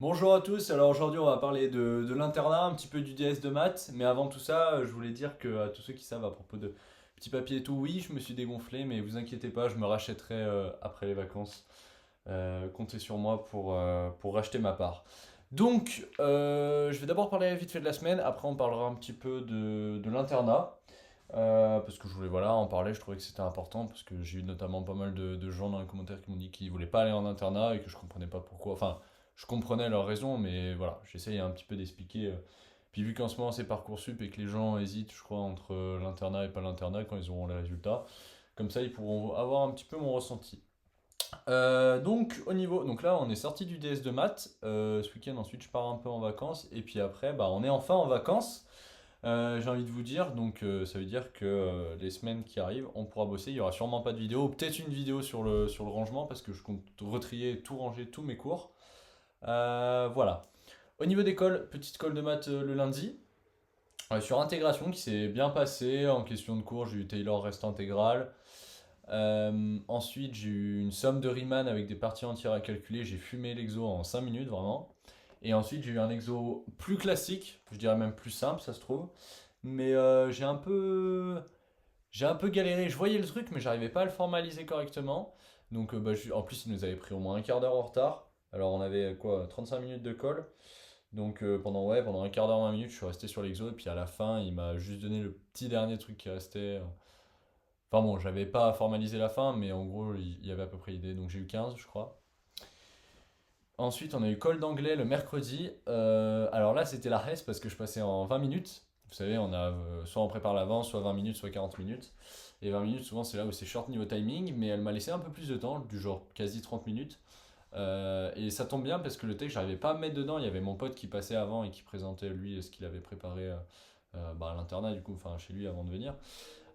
Bonjour à tous, alors aujourd'hui on va parler de l'internat, un petit peu du DS de maths, mais avant tout ça, je voulais dire que à tous ceux qui savent à propos de petits papiers et tout, oui, je me suis dégonflé, mais vous inquiétez pas, je me rachèterai après les vacances. Comptez sur moi pour racheter ma part. Donc, je vais d'abord parler vite fait de la semaine, après on parlera un petit peu de l'internat, parce que je voulais voilà, en parler, je trouvais que c'était important, parce que j'ai eu notamment pas mal de gens dans les commentaires qui m'ont dit qu'ils voulaient pas aller en internat et que je comprenais pas pourquoi. Enfin, je comprenais leurs raisons, mais voilà, j'essaye un petit peu d'expliquer. Puis vu qu'en ce moment c'est Parcoursup et que les gens hésitent, je crois, entre l'internat et pas l'internat quand ils auront les résultats, comme ça ils pourront avoir un petit peu mon ressenti. Donc là on est sorti du DS de maths. Ce week-end ensuite je pars un peu en vacances et puis après bah on est enfin en vacances. J'ai envie de vous dire, donc ça veut dire que les semaines qui arrivent, on pourra bosser. Il y aura sûrement pas de vidéo, ou peut-être une vidéo sur le rangement parce que je compte retrier, tout ranger, tous mes cours. Voilà. Au niveau d'école, petite colle de maths le lundi. Sur intégration qui s'est bien passé. En question de cours, j'ai eu Taylor reste intégral. Ensuite, j'ai eu une somme de Riemann avec des parties entières à calculer. J'ai fumé l'exo en 5 minutes vraiment. Et ensuite, j'ai eu un exo plus classique, je dirais même plus simple, ça se trouve. Mais j'ai un peu galéré. Je voyais le truc, mais j'arrivais pas à le formaliser correctement. Donc, en plus, il nous avait pris au moins un quart d'heure en retard. Alors, on avait quoi, 35 minutes de colle. Donc, pendant un quart d'heure, 20 minutes, je suis resté sur l'exo. Et puis à la fin, il m'a juste donné le petit dernier truc qui restait. Enfin bon, j'avais pas formalisé la fin, mais en gros, il y avait à peu près l'idée. Donc, j'ai eu 15, je crois. Ensuite, on a eu colle d'anglais le mercredi. Alors là, c'était la hesse parce que je passais en 20 minutes. Vous savez, on a soit on prépare l'avance, soit 20 minutes, soit 40 minutes. Et 20 minutes, souvent, c'est là où c'est short niveau timing, mais elle m'a laissé un peu plus de temps, du genre quasi 30 minutes. Et ça tombe bien parce que le texte, j'arrivais pas à me mettre dedans. Il y avait mon pote qui passait avant et qui présentait lui ce qu'il avait préparé à l'internat, du coup, enfin chez lui avant de venir.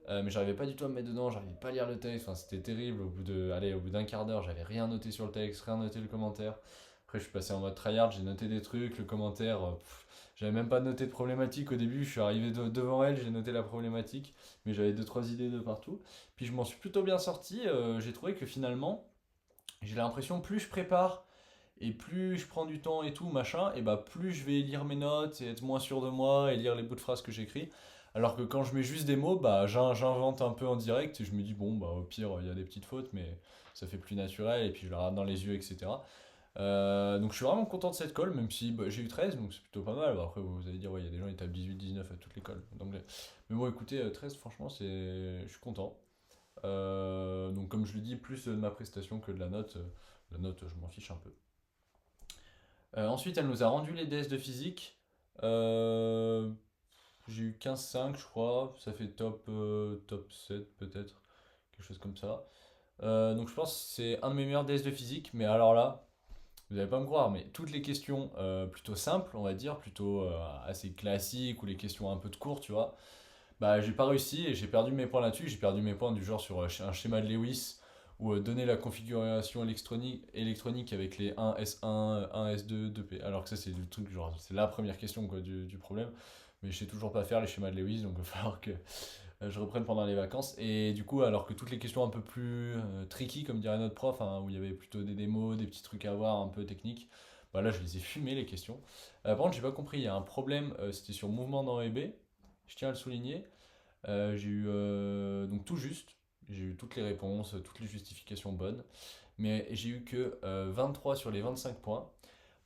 Mais j'arrivais pas du tout à me mettre dedans, j'arrivais pas à lire le texte, enfin, c'était terrible. Au bout d'un quart d'heure, j'avais rien noté sur le texte, rien noté le commentaire. Après, je suis passé en mode tryhard, j'ai noté des trucs, le commentaire, j'avais même pas noté de problématique au début. Je suis arrivé devant elle, j'ai noté la problématique, mais j'avais deux trois idées de partout. Puis je m'en suis plutôt bien sorti. J'ai trouvé que finalement, j'ai l'impression plus je prépare et plus je prends du temps et tout, machin, et bah plus je vais lire mes notes et être moins sûr de moi et lire les bouts de phrases que j'écris. Alors que quand je mets juste des mots, bah j'invente un peu en direct et je me dis bon bah au pire il y a des petites fautes mais ça fait plus naturel et puis je la regarde dans les yeux, etc. Donc je suis vraiment content de cette colle, même si bah, j'ai eu 13, donc c'est plutôt pas mal. Bah, après vous allez dire ouais il y a des gens qui tapent 18-19 à toutes les colles d'anglais. Mais bon écoutez, 13 franchement je suis content. Donc comme je le dis, plus de ma prestation que de la note. La note je m'en fiche un peu. Ensuite, elle nous a rendu les DS de physique. Euh, j'ai eu 15,5 je crois. Ça fait top 7 peut-être. Quelque chose comme ça. Donc je pense que c'est un de mes meilleurs DS de physique. Mais alors là, vous n'allez pas me croire, mais toutes les questions plutôt simples, on va dire, plutôt assez classiques, ou les questions un peu de cours, tu vois, bah j'ai pas réussi et j'ai perdu mes points là-dessus. J'ai perdu mes points du genre sur un schéma de Lewis ou donner la configuration électronique avec les 1 S1, 1 S2, 2P. Alors que ça c'est le truc, genre c'est la première question quoi, du problème. Mais je sais toujours pas faire les schémas de Lewis, donc il va falloir que je reprenne pendant les vacances. Et du coup, alors que toutes les questions un peu plus tricky, comme dirait notre prof, hein, où il y avait plutôt des démos, des petits trucs à voir un peu techniques, bah là je les ai fumés les questions. Par contre, j'ai pas compris, il y a un problème, c'était sur mouvement dans EB, je tiens à le souligner. J'ai eu donc tout juste, j'ai eu toutes les réponses, toutes les justifications bonnes, mais j'ai eu que 23 sur les 25 points,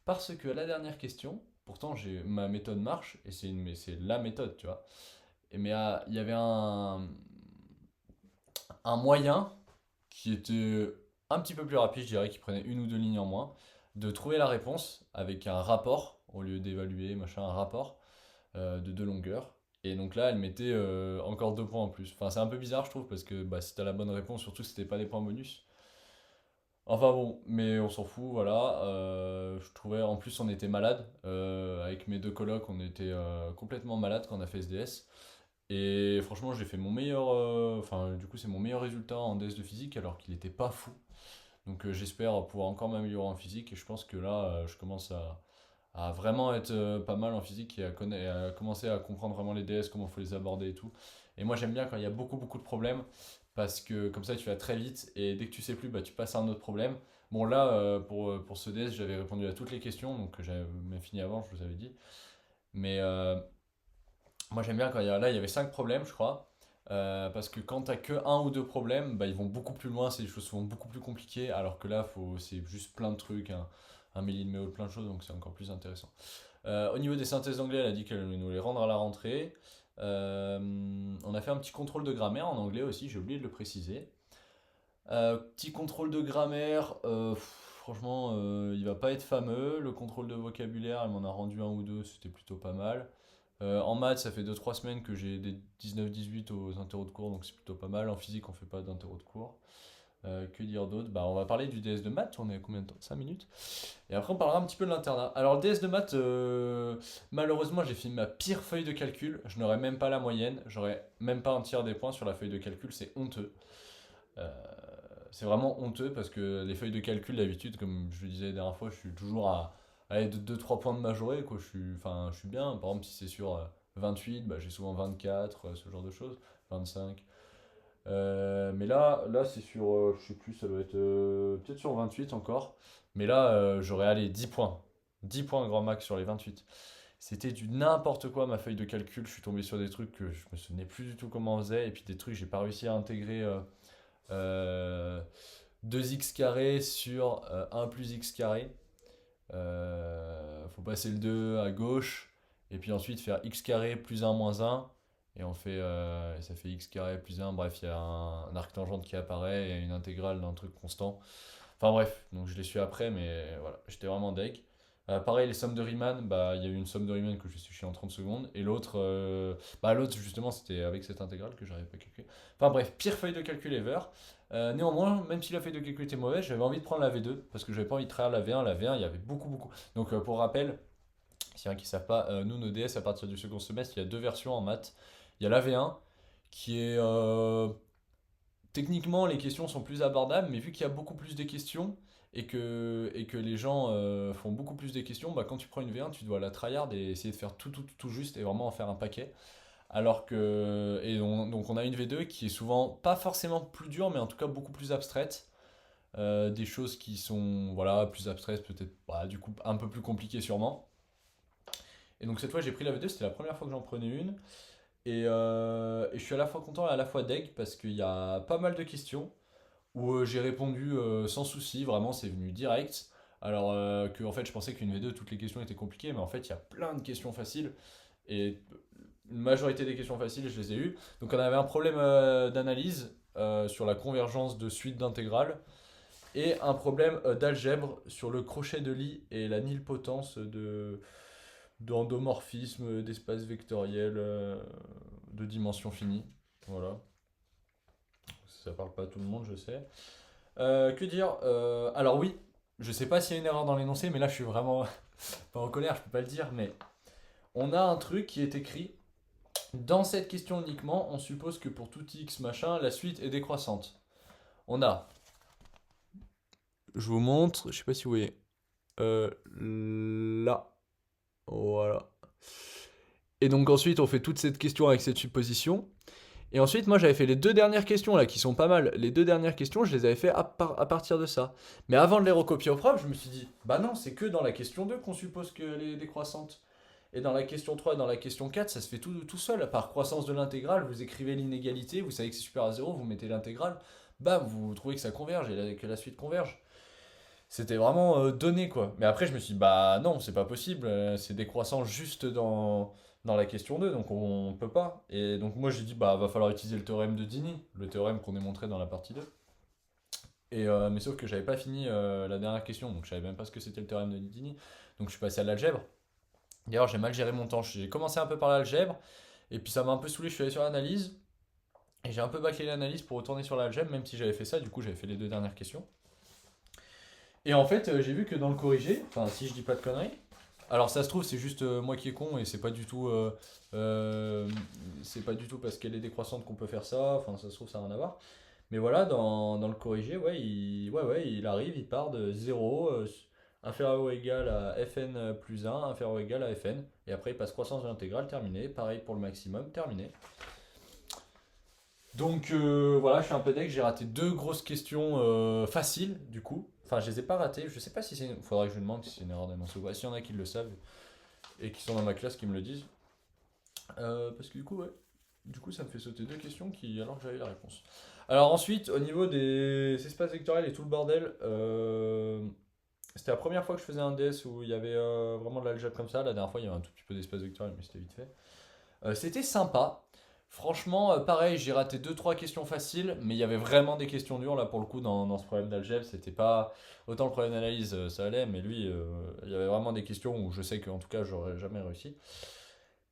parce que à la dernière question, pourtant ma méthode marche, et mais c'est la méthode, tu vois, mais il y avait un moyen qui était un petit peu plus rapide, je dirais, qui prenait une ou deux lignes en moins, de trouver la réponse avec un rapport, au lieu d'évaluer, machin, un rapport de deux longueurs. Et donc là, elle mettait encore 2 points en plus. Enfin, c'est un peu bizarre, je trouve, parce que bah, si t'as la bonne réponse, surtout si c'était pas des points bonus. Enfin bon, mais on s'en fout, voilà. Je trouvais, en plus, on était malade. Avec mes deux colocs, on était complètement malade quand on a fait SDS. Et franchement, j'ai fait mon meilleur. Enfin, du coup, c'est mon meilleur résultat en DS de physique, alors qu'il était pas fou. Donc j'espère pouvoir encore m'améliorer en physique. Et je pense que là, je commence à vraiment être pas mal en physique et à commencer à comprendre vraiment les DS, comment il faut les aborder et tout. Et moi j'aime bien quand il y a beaucoup beaucoup de problèmes parce que comme ça tu vas très vite et dès que tu sais plus, bah, tu passes à un autre problème. Bon, là, pour ce DS, j'avais répondu à toutes les questions, donc j'avais même fini avant, je vous avais dit. Mais moi, j'aime bien quand là, il y avait 5 problèmes, je crois. Parce que quand t'as que un ou deux problèmes, bah, ils vont beaucoup plus loin, c'est des choses souvent beaucoup plus compliquées, alors que là, c'est juste plein de trucs, un milliméo, plein de choses, donc c'est encore plus intéressant. Au niveau des synthèses d'anglais, elle a dit qu'elle allait nous les rendre à la rentrée. On a fait un petit contrôle de grammaire en anglais aussi, j'ai oublié de le préciser. Petit contrôle de grammaire, franchement, il va pas être fameux. Le contrôle de vocabulaire, elle m'en a rendu un ou deux, c'était plutôt pas mal. En maths, ça fait 2 3 semaines que j'ai des 19-18 aux interros de cours, donc c'est plutôt pas mal. En physique, on fait pas d'interros de cours. Que dire d'autre? Bah, on va parler du DS de maths, on est à combien de temps? 5 minutes. Et après, on parlera un petit peu de l'internat. Alors, le DS de maths, malheureusement, j'ai fait ma pire feuille de calcul. Je n'aurais même pas la moyenne, j'aurais même pas un tiers des points sur la feuille de calcul, c'est honteux. Euh, c'est vraiment honteux parce que les feuilles de calcul, d'habitude, comme je le disais la dernière fois, je suis toujours à 2 3 points de majoré, quoi. Je suis bien. Par exemple, si c'est sur 28, bah, j'ai souvent 24, ce genre de choses. 25. Mais là c'est sur, je sais plus, ça doit être peut-être sur 28 encore. Mais là, j'aurais allé 10 points. 10 points grand max sur les 28. C'était du n'importe quoi ma feuille de calcul. Je suis tombé sur des trucs que je me souvenais plus du tout comment on faisait. Et puis des trucs, j'ai pas réussi à intégrer. Euh, 2x carré sur 1 plus x carré. Faut passer le 2 à gauche et puis ensuite faire x carré plus un moins un. Et ça fait x carré plus un. Bref, il y a un arc tangente qui apparaît et une intégrale d'un truc constant. Enfin bref, donc je l'ai su après, mais voilà, j'étais vraiment deg. Pareil, les sommes de Riemann, bah, il y a eu une somme de Riemann que je suis chié en 30 secondes, et l'autre justement, c'était avec cette intégrale que j'arrivais pas à calculer. Enfin bref, pire feuille de calcul ever. Néanmoins, même si la feuille de calcul était mauvaise, j'avais envie de prendre la V2, parce que j'avais pas envie de travailler la V1. La V1, il y avait beaucoup, beaucoup. Donc pour rappel, s'il y en a qui ne savent pas, nous, nos DS, à partir du second semestre, il y a deux versions en maths. Il y a la V1, qui est techniquement, les questions sont plus abordables, mais vu qu'il y a beaucoup plus de questions et que les gens font beaucoup plus de questions, bah, quand tu prends une V1, tu dois la tryhard et essayer de faire tout juste et vraiment en faire un paquet. Alors que. Donc, on a une V2 qui est souvent pas forcément plus dure, mais en tout cas beaucoup plus abstraite. Des choses qui sont voilà, plus abstraites, peut-être bah, du coup un peu plus compliquées sûrement. Et donc cette fois j'ai pris la V2, c'était la première fois que j'en prenais une. Et je suis à la fois content et à la fois deg parce qu'il y a pas mal de questions où j'ai répondu sans souci, vraiment c'est venu direct. Alors que en fait je pensais qu'une V2 toutes les questions étaient compliquées, mais en fait il y a plein de questions faciles et une majorité des questions faciles je les ai eues. Donc on avait un problème d'analyse sur la convergence de suites d'intégrales et un problème d'algèbre sur le crochet de Lie et la nilpotence d'endomorphisme d'espace vectoriel de dimension finie. Voilà. Ça parle pas à tout le monde, je sais. Que dire Alors oui, je sais pas s'il y a une erreur dans l'énoncé, mais là je suis vraiment pas en colère, je peux pas le dire, mais on a un truc qui est écrit. Dans cette question uniquement, on suppose que pour tout x machin, la suite est décroissante. On a. Je vous montre, je sais pas si vous voyez. Là. Voilà. Et donc ensuite, on fait toute cette question avec cette supposition. Et ensuite, moi, j'avais fait les deux dernières questions là, qui sont pas mal. Les deux dernières questions, je les avais fait à partir de ça. Mais avant de les recopier au propre, je me suis dit, bah non, c'est que dans la question 2 qu'on suppose qu'elle est décroissante. Et dans la question 3 et dans la question 4, ça se fait tout seul. Par croissance de l'intégrale, vous écrivez l'inégalité, vous savez que c'est supérieur à 0, vous mettez l'intégrale, bam, vous trouvez que ça converge et que la suite converge. C'était vraiment donné quoi. Mais après, je me suis dit, bah non, c'est pas possible, c'est décroissant juste dans la question 2, donc on peut pas. Et donc moi, j'ai dit, bah va falloir utiliser le théorème de Dini, le théorème qu'on est montré dans la partie 2. Mais sauf que j'avais pas fini la dernière question, donc je savais même pas ce que c'était le théorème de Dini. Donc je suis passé à l'algèbre. D'ailleurs, j'ai mal géré mon temps. J'ai commencé un peu par l'algèbre, et puis ça m'a un peu saoulé, je suis allé sur l'analyse, et j'ai un peu bâclé l'analyse pour retourner sur l'algèbre, même si j'avais fait ça, du coup j'avais fait les deux dernières questions. Et en fait, j'ai vu que dans le corrigé, enfin si je dis pas de conneries, alors ça se trouve c'est juste moi qui est con et euh, c'est pas du tout parce qu'elle est décroissante qu'on peut faire ça, enfin ça se trouve ça n'a rien à voir. Mais voilà, dans le corrigé, ouais, il arrive, il part de 0, inférieur ou égal à fn plus 1, inférieur ou égal à fn, et après il passe croissance de l'intégrale, terminé, pareil pour le maximum, terminé. Donc voilà, je suis un peu deck, j'ai raté deux grosses questions faciles du coup. Enfin, je les ai pas ratés. Je sais pas si faudrait que je lui demande si c'est une erreur d'annonce ou pas. S'il y en a qui le savent et qui sont dans ma classe qui me le disent. Parce que du coup, ouais. Du coup, ça me fait sauter deux questions alors que j'avais la réponse. Alors ensuite, au niveau des espaces vectoriels et tout le bordel, c'était la première fois que je faisais un DS où il y avait vraiment de l'algèbre comme ça. La dernière fois, il y avait un tout petit peu d'espace vectoriel, mais c'était vite fait. C'était sympa. Franchement, pareil, j'ai raté deux trois questions faciles, mais il y avait vraiment des questions dures là pour le coup dans ce problème d'algèbre. C'était pas. Autant le problème d'analyse, ça allait, mais lui, il y avait vraiment des questions où je sais qu'en tout cas, j'aurais jamais réussi.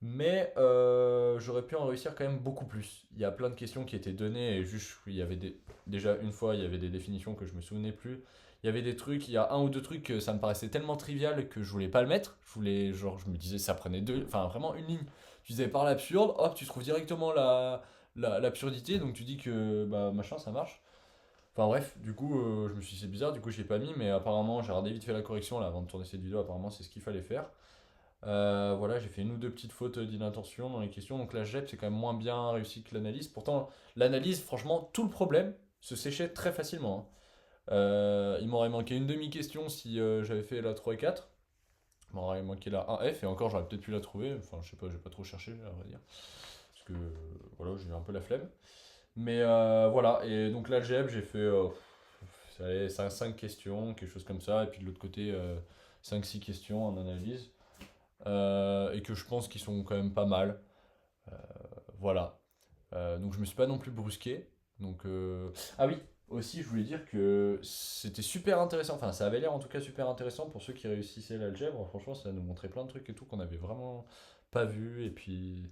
Mais j'aurais pu en réussir quand même beaucoup plus. Il y a plein de questions qui étaient données et juste, il y avait déjà une fois, il y avait des définitions que je me souvenais plus. Il y avait des trucs, il y a un ou deux trucs que ça me paraissait tellement trivial que je voulais pas le mettre. Genre, je me disais, ça prenait deux, enfin vraiment une ligne. Tu disais par l'absurde, hop, tu trouves directement l'absurdité, donc tu dis que bah machin, ça marche. Enfin bref, du coup, je me suis dit c'est bizarre, du coup je l'ai pas mis, mais apparemment j'ai regardé vite fait la correction là avant de tourner cette vidéo, apparemment c'est ce qu'il fallait faire. Voilà, j'ai fait une ou deux petites fautes d'inattention dans les questions. Donc la GEP, c'est quand même moins bien réussi que l'analyse. Pourtant, l'analyse, franchement, tout le problème se séchait très facilement, hein. Il m'aurait manqué une demi-question si j'avais fait la 3 et 4. Il m'aurait manqué la 1F et encore, j'aurais peut-être pu la trouver. Enfin, je sais pas, j'ai pas trop cherché, à vrai dire. Parce que voilà, j'ai eu un peu la flemme. Mais voilà, et donc l'algèbre, j'ai fait 5 questions, quelque chose comme ça. Et puis de l'autre côté, 5-6 questions en analyse. Et que je pense qu'ils sont quand même pas mal. Voilà. Donc je me suis pas non plus brusqué. Donc ah oui, aussi je voulais dire que c'était super intéressant. Enfin, ça avait l'air en tout cas super intéressant pour ceux qui réussissaient l'algèbre. Franchement, ça nous montrait plein de trucs et tout qu'on avait vraiment pas vu et puis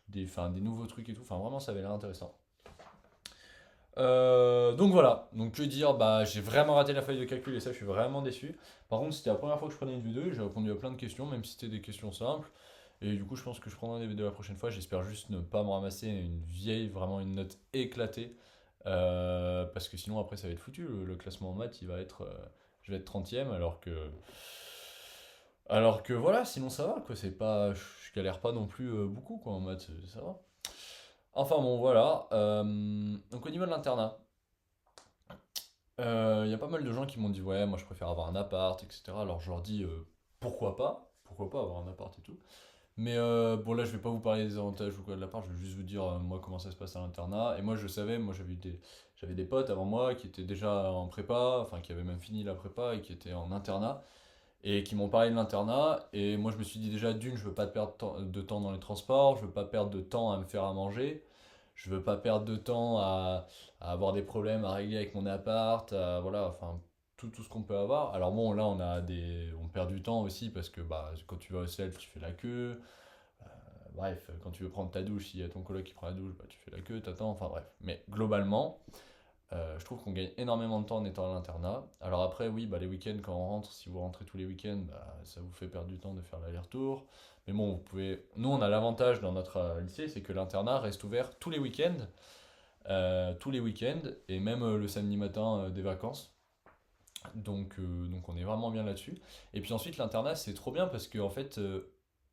des nouveaux trucs et tout. Enfin, vraiment, ça avait l'air intéressant. Donc voilà, donc que dire, bah j'ai vraiment raté la feuille de calcul et ça je suis vraiment déçu. Par contre c'était la première fois que je prenais une vidéo et j'ai répondu à plein de questions, même si c'était des questions simples. Et du coup je pense que je prendrai des vidéos la prochaine fois, j'espère juste ne pas me ramasser une vieille, vraiment une note éclatée. Parce que sinon après ça va être foutu, le classement en maths il va être, je vais être 30ème alors que voilà, sinon ça va quoi, c'est pas, je galère pas non plus beaucoup quoi en maths, ça va. Enfin bon voilà, donc au niveau de l'internat. Il y a pas mal de gens qui m'ont dit ouais moi je préfère avoir un appart etc. Alors je leur dis pourquoi pas avoir un appart et tout. Mais bon là je vais pas vous parler des avantages ou quoi de l'appart, je vais juste vous dire moi comment ça se passe à l'internat. Et moi je savais, moi j'avais des potes avant moi qui étaient déjà en prépa, enfin qui avaient même fini la prépa et qui étaient en internat et qui m'ont parlé de l'internat. Et moi je me suis dit déjà d'une je veux pas perdre de temps dans les transports, je veux pas perdre de temps à me faire à manger. Je veux pas perdre de temps à avoir des problèmes à régler avec mon appart, voilà, enfin tout ce qu'on peut avoir. Alors bon, là on perd du temps aussi parce que bah quand tu vas au self, tu fais la queue. Bref, quand tu veux prendre ta douche, s'il y a ton coloc qui prend la douche, bah tu fais la queue, t'attends, enfin bref. Mais globalement, je trouve qu'on gagne énormément de temps en étant à l'internat. Alors après, oui, bah les week-ends quand on rentre, si vous rentrez tous les week-ends, bah, ça vous fait perdre du temps de faire l'aller-retour. Mais bon, vous pouvez. Nous, on a l'avantage dans notre lycée, c'est que l'internat reste ouvert tous les week-ends et même le samedi matin des vacances. Donc on est vraiment bien là-dessus. Et puis ensuite, l'internat, c'est trop bien parce que en fait,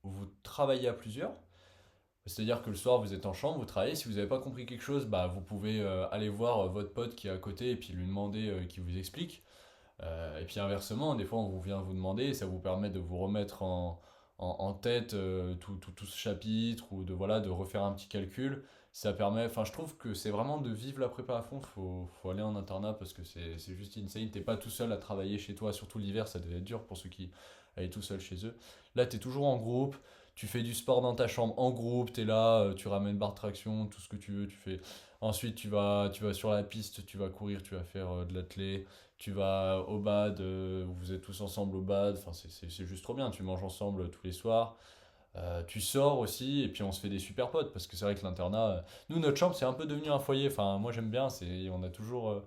vous travaillez à plusieurs. C'est-à-dire que le soir, vous êtes en chambre, vous travaillez. Si vous n'avez pas compris quelque chose, bah, vous pouvez aller voir votre pote qui est à côté et puis lui demander qu'il vous explique. Et puis inversement, des fois, on vous vient vous demander et ça vous permet de vous remettre en tête tout ce chapitre ou de refaire un petit calcul. Ça permet, enfin, je trouve que c'est vraiment de vivre la prépa à fond. Faut aller en internat parce que c'est juste insane. T'es pas tout seul à travailler chez toi, surtout l'hiver, ça devait être dur pour ceux qui allaient tout seul chez eux. Là, t'es toujours en groupe. Tu fais du sport dans ta chambre en groupe, t'es là, tu ramènes barre de traction, tout ce que tu veux, tu fais. Ensuite, tu vas sur la piste, tu vas courir, tu vas faire de l'athlé, tu vas au bad, vous êtes tous ensemble au bad, enfin c'est juste trop bien, tu manges ensemble tous les soirs. Tu sors aussi et puis on se fait des super potes parce que c'est vrai que l'internat, nous notre chambre c'est un peu devenu un foyer, enfin moi j'aime bien, on a toujours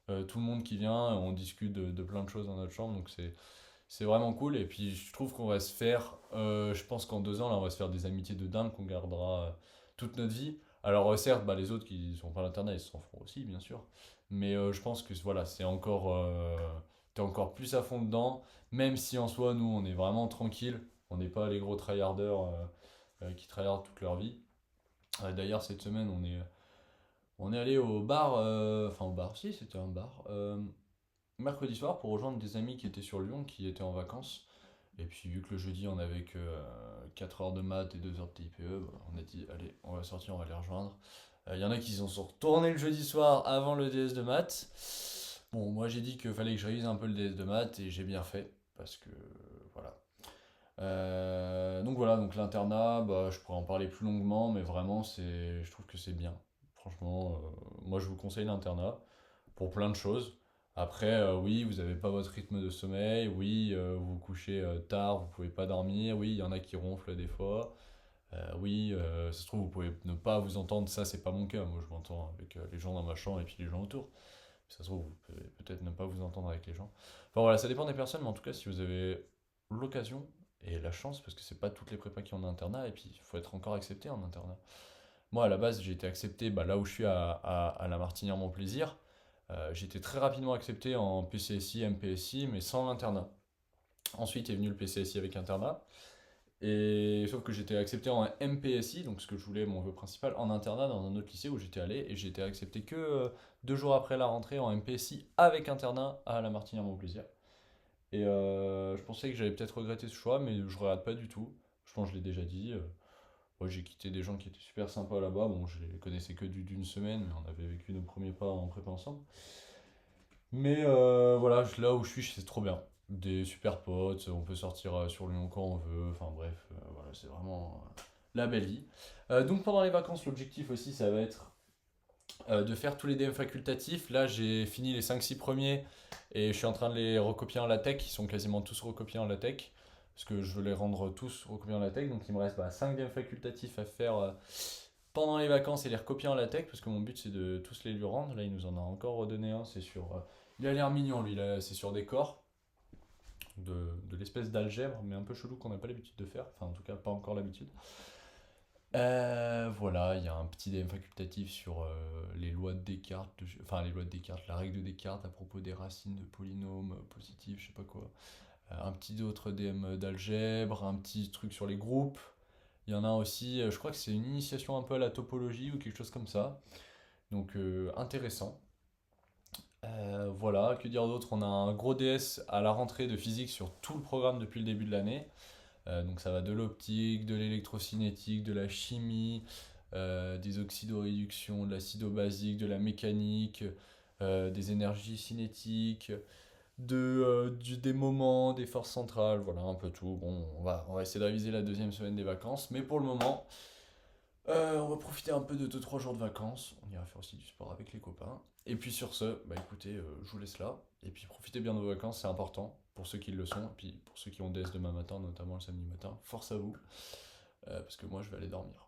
tout le monde qui vient, on discute de plein de choses dans notre chambre donc c'est vraiment cool et puis je trouve qu'on va se faire, je pense qu'en 2 ans là on va se faire des amitiés de dingue qu'on gardera toute notre vie. Alors certes bah, les autres qui sont pas à l'internat ils s'en feront aussi bien sûr, mais je pense que voilà c'est encore, t'es encore plus à fond dedans, même si en soi nous on est vraiment tranquille, on n'est pas les gros tryharders qui tryhardent toute leur vie. D'ailleurs cette semaine on est allé au bar, enfin au bar, si c'était un bar, mercredi soir pour rejoindre des amis qui étaient sur Lyon, qui étaient en vacances. Et puis vu que le jeudi on avait que 4 heures de maths et 2 heures de TIPE, bah, on a dit allez, on va sortir, on va les rejoindre. Il y en a qui sont retournés le jeudi soir avant le DS de maths. Bon, moi j'ai dit qu'il fallait que je révise un peu le DS de maths et j'ai bien fait, parce que voilà. Donc voilà, donc l'internat, bah, je pourrais en parler plus longuement, mais vraiment je trouve que c'est bien. Franchement, moi je vous conseille l'internat pour plein de choses. Après, oui, vous n'avez pas votre rythme de sommeil, oui, vous vous couchez tard, vous pouvez pas dormir, oui, il y en a qui ronflent des fois, oui, ça se trouve, vous pouvez ne pas vous entendre, ça c'est pas mon cas, moi je m'entends avec les gens dans ma chambre et puis les gens autour. Ça se trouve, vous pouvez peut-être ne pas vous entendre avec les gens. Enfin voilà, ça dépend des personnes, mais en tout cas, si vous avez l'occasion et la chance, parce que c'est pas toutes les prépas qui ont un internat, et puis il faut être encore accepté en internat. Moi, à la base, j'ai été accepté bah, là où je suis à la Martinière-Mon-Plaisir. J'ai été très rapidement accepté en PCSI, MPSI, mais sans l'internat. Ensuite est venu le PCSI avec internat. Et sauf que j'étais accepté en MPSI, donc ce que je voulais, mon vœu principal, en internat dans un autre lycée où j'étais allé, et j'ai été accepté que 2 jours après la rentrée en MPSI avec internat à la Martinière-Montplaisir. Et je pensais que j'allais peut-être regretter ce choix, mais je regrette pas du tout. Je pense que je l'ai déjà dit. Moi, j'ai quitté des gens qui étaient super sympas là-bas. Bon, je les connaissais que d'une semaine, mais on avait vécu nos premiers pas en prépa ensemble. Mais voilà, là où je suis, c'est trop bien. Des super potes, on peut sortir sur Lyon quand on veut. Enfin bref, voilà, c'est vraiment la belle vie. Donc pendant les vacances, l'objectif aussi, ça va être de faire tous les DM facultatifs. Là, j'ai fini les 5-6 premiers et je suis en train de les recopier en LaTeX. Ils sont quasiment tous recopiés en LaTeX parce que je veux les rendre tous recopiés en LaTeX. Donc il me reste 5 DM facultatifs à faire pendant les vacances et les recopier en LaTeX parce que mon but c'est de tous les lui rendre. Là, il nous en a encore redonné un. C'est sur. Il a l'air mignon lui, là, c'est sur des corps de l'espèce d'algèbre, mais un peu chelou qu'on n'a pas l'habitude de faire. Enfin, en tout cas, pas encore l'habitude. Voilà, il y a un petit DM facultatif sur les lois de Descartes, enfin les lois de Descartes, la règle de Descartes à propos des racines de polynômes positifs, je sais pas quoi. Un petit autre DM d'algèbre, un petit truc sur les groupes. Il y en a aussi, je crois que c'est une initiation un peu à la topologie ou quelque chose comme ça. Donc intéressant. Voilà, que dire d'autre? On a un gros DS à la rentrée de physique sur tout le programme depuis le début de l'année. Donc ça va de l'optique, de l'électrocinétique, de la chimie, des oxydoréductions, de l'acido-basique, de la mécanique, des énergies cinétiques, des moments, des forces centrales, voilà un peu tout. Bon, on va essayer de réviser la deuxième semaine des vacances, mais pour le moment, on va profiter un peu de 2-3 jours de vacances. On ira faire aussi du sport avec les copains. Et puis sur ce, bah écoutez, je vous laisse là. Et puis profitez bien de vos vacances, c'est important pour ceux qui le sont. Et puis pour ceux qui ont DS demain matin, notamment le samedi matin, force à vous. Parce que moi je vais aller dormir.